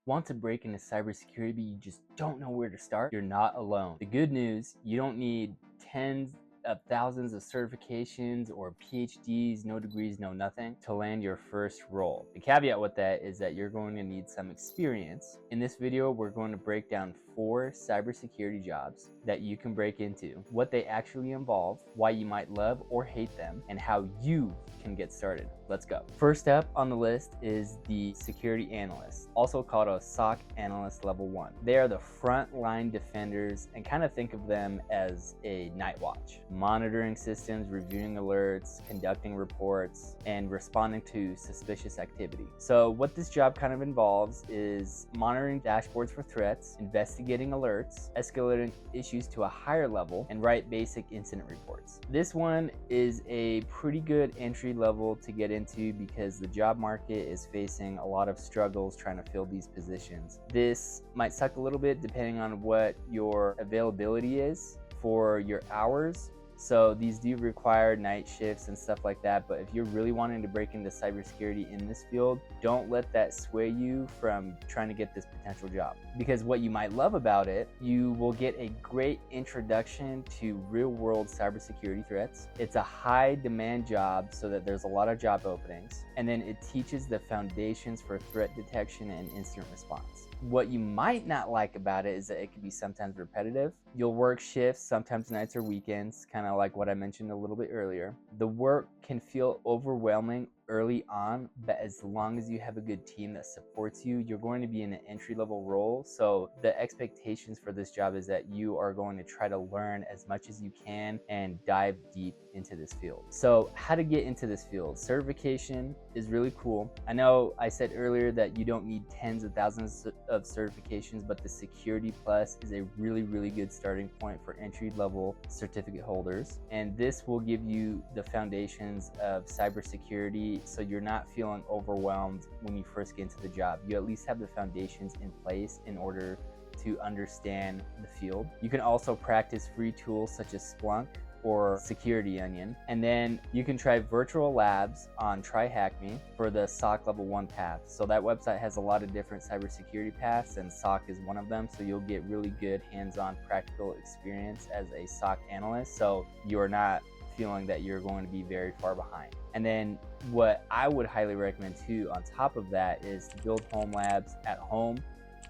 Want to break into cybersecurity, but you just don't know where to start? You're not alone. The good news, you don't need tens of thousands of certifications or PhDs, no degrees, no nothing, to land your first role. The caveat with that is that you're going to need some experience. In this video, we're going to break down 4 cybersecurity jobs that you can break into, what they actually involve, why you might love or hate them, and how you can get started. Let's go. First up on the list is the security analyst, also called a SOC analyst level 1. They are the frontline defenders, and kind of think of them as a night watch, monitoring systems, reviewing alerts, conducting reports, and responding to suspicious activity. So what this job kind of involves is monitoring dashboards for threats, investigating alerts, escalating issues to a higher level, and write basic incident reports. This one is a pretty good entry level to get into because the job market is facing a lot of struggles trying to fill these positions. This might suck a little bit depending on what your availability is for your hours. So these do require night shifts and stuff like that, but if you're really wanting to break into cybersecurity in this field, don't let that sway you from trying to get this potential job. Because what you might love about it, you will get a great introduction to real-world cybersecurity threats. It's a high-demand job so that there's a lot of job openings, and then it teaches the foundations for threat detection and incident response. What you might not like about it is that it can be sometimes repetitive. You'll work shifts, sometimes nights or weekends, kind of like what I mentioned a little bit earlier. The work can feel overwhelming early on, but as long as you have a good team that supports you, you're going to be in an entry-level role. So the expectations for this job is that you are going to try to learn as much as you can and dive deep into this field. So how to get into this field? Certification is really cool. I know I said earlier that you don't need tens of thousands of certifications, but the Security Plus is a really good starting point for entry-level certificate holders. And this will give you the foundations of cybersecurity, so you're not feeling overwhelmed when you first get into the job. You at least have the foundations in place in order to understand the field. You can also practice free tools such as Splunk or Security Onion, and then you can try virtual labs on TryHackMe for the SOC level 1 path. So that website has a lot of different cybersecurity paths, and SOC is one of them, so you'll get really good hands-on practical experience as a SOC analyst, so you're not feeling that you're going to be very far behind. And then what I would highly recommend too on top of that is to build home labs at home.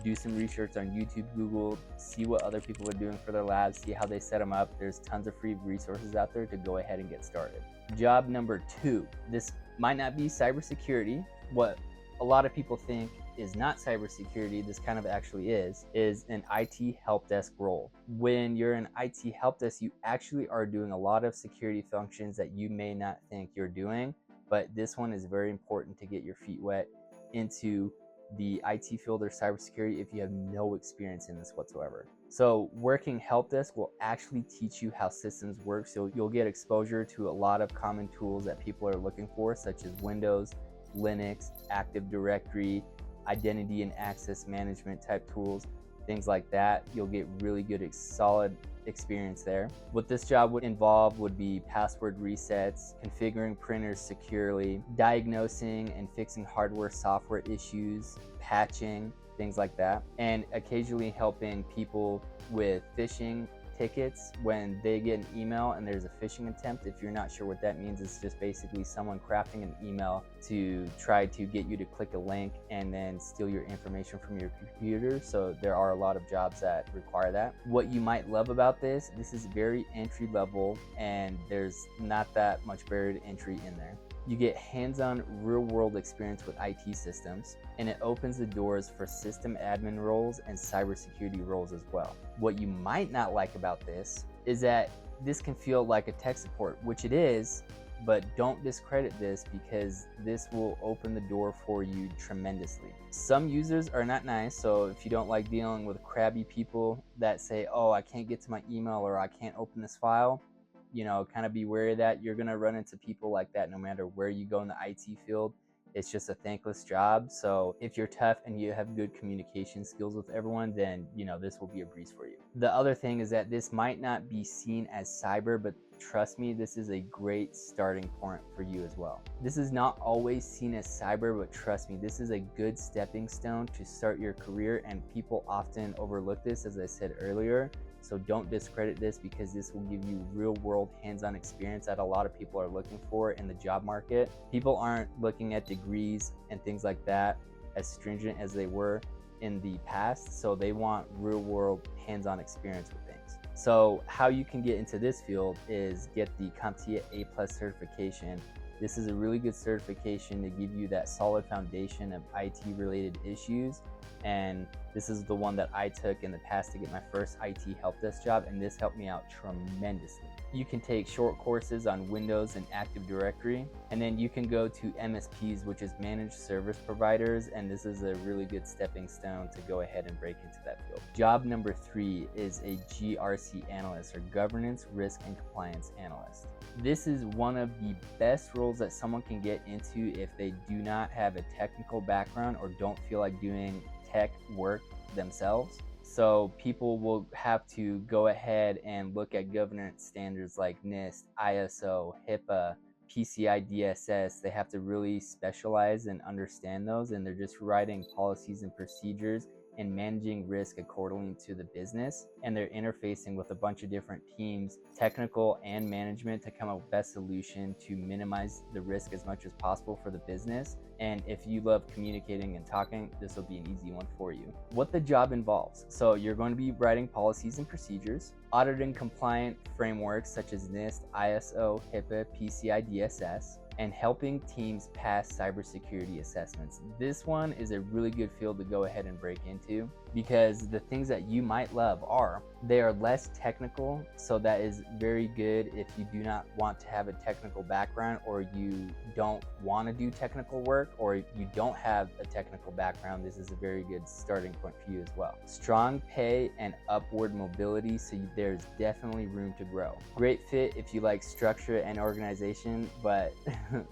Do some research on YouTube, Google, see what other people are doing for their labs, see how they set them up. There's tons of free resources out there to go ahead and get started. Job number 2. This might not be cybersecurity. What a lot of people think is not cybersecurity, this kind of actually is an IT help desk role. When you're an IT help desk, you actually are doing a lot of security functions that you may not think you're doing, but this one is very important to get your feet wet into the IT field or cybersecurity if you have no experience in this whatsoever. So working help desk will actually teach you how systems work, so you'll get exposure to a lot of common tools that people are looking for, such as Windows, Linux, Active Directory, identity and access management type tools, things like that. You'll get really good, solid experience there. What this job would involve would be password resets, configuring printers securely, diagnosing and fixing hardware software issues, patching, things like that, and occasionally helping people with phishing tickets when they get an email and there's a phishing attempt. If you're not sure what that means, it's just basically someone crafting an email to try to get you to click a link and then steal your information from your computer. So there are a lot of jobs that require that. What you might love about this is very entry level and there's not that much barrier to entry in there. You get hands-on real-world experience with IT systems, and it opens the doors for system admin roles and cybersecurity roles as well. What you might not like about this is that this can feel like a tech support, which it is, but don't discredit this because this will open the door for you tremendously. Some users are not nice, so if you don't like dealing with crabby people that say, oh, I can't get to my email or I can't open this file, you know, kind of be wary of that. You're gonna run into people like that no matter where you go in the IT field. It's just a thankless job. So if you're tough and you have good communication skills with everyone, then, you know, this will be a breeze for you. The other thing is that this might not be seen as cyber, but trust me, this is a great starting point for you as well. This is not always seen as cyber, but trust me, this is a good stepping stone to start your career, and people often overlook this, as I said earlier. So don't discredit this, because this will give you real world hands-on experience that a lot of people are looking for in the job market. People aren't looking at degrees and things like that as stringent as they were in the past. So they want real world hands-on experience with things. So how you can get into this field is get the CompTIA A+ certification. This is a really good certification to give you that solid foundation of IT related issues. And this is the one that I took in the past to get my first IT help desk job, and this helped me out tremendously. You can take short courses on Windows and Active Directory, and then you can go to MSPs, which is managed service providers, and this is a really good stepping stone to go ahead and break into that field. Job number 3 is a GRC analyst, or governance, risk, and compliance analyst. This is one of the best roles that someone can get into if they do not have a technical background or don't feel like doing tech work themselves. So people will have to go ahead and look at governance standards like NIST, ISO, HIPAA, PCI DSS. They have to really specialize and understand those, and they're just writing policies and procedures and managing risk accordingly to the business. And they're interfacing with a bunch of different teams, technical and management, to come up with the best solution to minimize the risk as much as possible for the business. And if you love communicating and talking, this will be an easy one for you. What the job involves: so you're going to be writing policies and procedures, auditing compliant frameworks such as NIST, ISO, HIPAA, PCI DSS, and helping teams pass cybersecurity assessments. This one is a really good field to go ahead and break into, because the things that you might love are, they are less technical, so that is very good if you do not want to have a technical background, or you don't want to do technical work, or you don't have a technical background. This is a very good starting point for you as well. Strong pay and upward mobility, so there's definitely room to grow. Great fit if you like structure and organization, but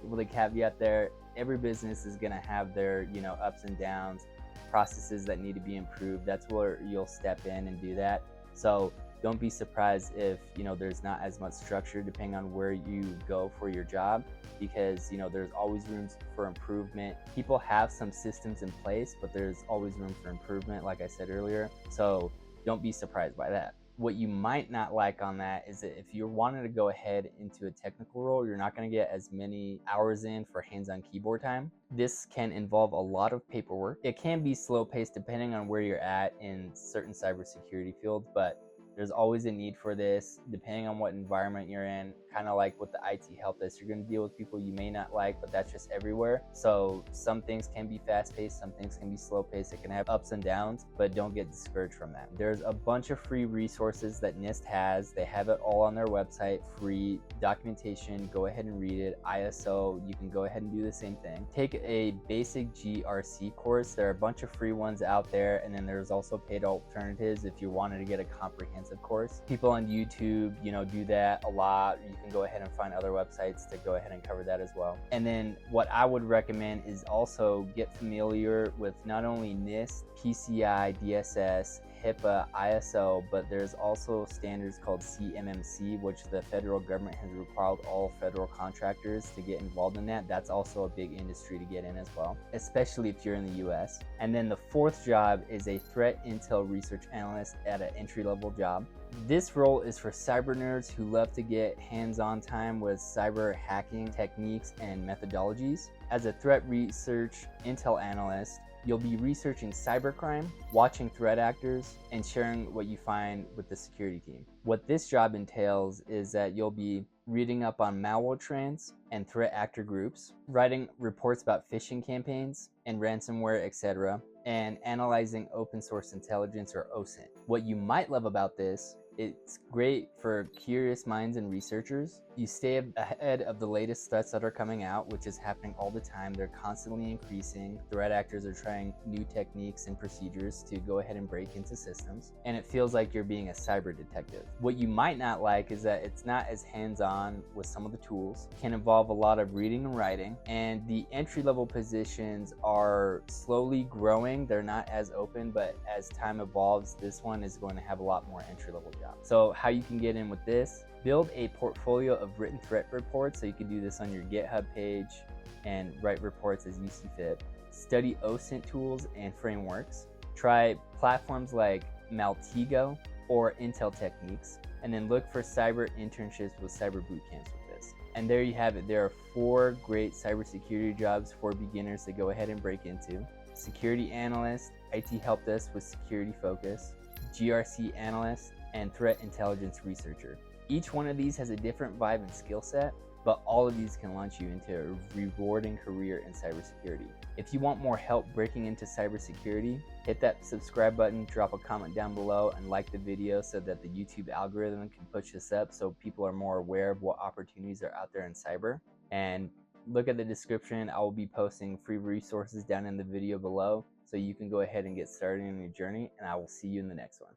with a caveat there, every business is going to have their, ups and downs, processes that need to be improved. That's where you'll step in and do that. So don't be surprised if, there's not as much structure depending on where you go for your job, because, there's always room for improvement. People have some systems in place, but there's always room for improvement, like I said earlier. So don't be surprised by that. What you might not like on that is that if you're wanting to go ahead into a technical role, you're not going to get as many hours in for hands-on keyboard time. This can involve a lot of paperwork. It can be slow paced depending on where you're at in certain cybersecurity fields, but there's always a need for this depending on what environment you're in. Kind of like with the IT help desk, you're going to deal with people you may not like, but that's just everywhere. So some things can be fast paced, some things can be slow paced. It can have ups and downs, but don't get discouraged from that. There's a bunch of free resources that NIST has. They have it all on their website, free documentation. Go ahead and read it. ISO, you can go ahead and do the same thing. Take a basic GRC course. There are a bunch of free ones out there, and then there's also paid alternatives if you wanted to get a comprehensive course. People on YouTube, do that a lot. You can go ahead and find other websites to go ahead and cover that as well. And then what I would recommend is also get familiar with not only NIST, PCI DSS, HIPAA, ISO, but there's also standards called CMMC, which the federal government has required all federal contractors to get involved in that. That's also a big industry to get in as well, especially if you're in the US. And then the fourth job is a threat intel research analyst at an entry-level job. This role is for cyber nerds who love to get hands-on time with cyber hacking techniques and methodologies. As a threat research intel analyst, you'll be researching cybercrime, watching threat actors, and sharing what you find with the security team. What this job entails is that you'll be reading up on malware trends and threat actor groups, writing reports about phishing campaigns and ransomware, etc., and analyzing open source intelligence, or OSINT. What you might love about this: it's great for curious minds and researchers. You stay ahead of the latest threats that are coming out, which is happening all the time. They're constantly increasing. Threat actors are trying new techniques and procedures to go ahead and break into systems. And it feels like you're being a cyber detective. What you might not like is that it's not as hands-on with some of the tools. It can involve a lot of reading and writing. And the entry-level positions are slowly growing. They're not as open, but as time evolves, this one is going to have a lot more entry-level jobs. about. So how you can get in with this: build a portfolio of written threat reports. So you can do this on your GitHub page and write reports as you see fit. Study OSINT tools and frameworks. Try platforms like Maltego or Intel techniques, and then look for cyber internships with cyber boot camps with this. And there you have it. There are 4 great cybersecurity jobs for beginners to go ahead and break into: security analyst, IT help desk with security focus, GRC analyst, and threat intelligence researcher. Each one of these has a different vibe and skill set, but all of these can launch you into a rewarding career in cybersecurity. If you want more help breaking into cybersecurity, hit that subscribe button, drop a comment down below, and like the video so that the YouTube algorithm can push this up so people are more aware of what opportunities are out there in cyber. And look at the description. I will be posting free resources down in the video below so you can go ahead and get started in your journey, and I will see you in the next one.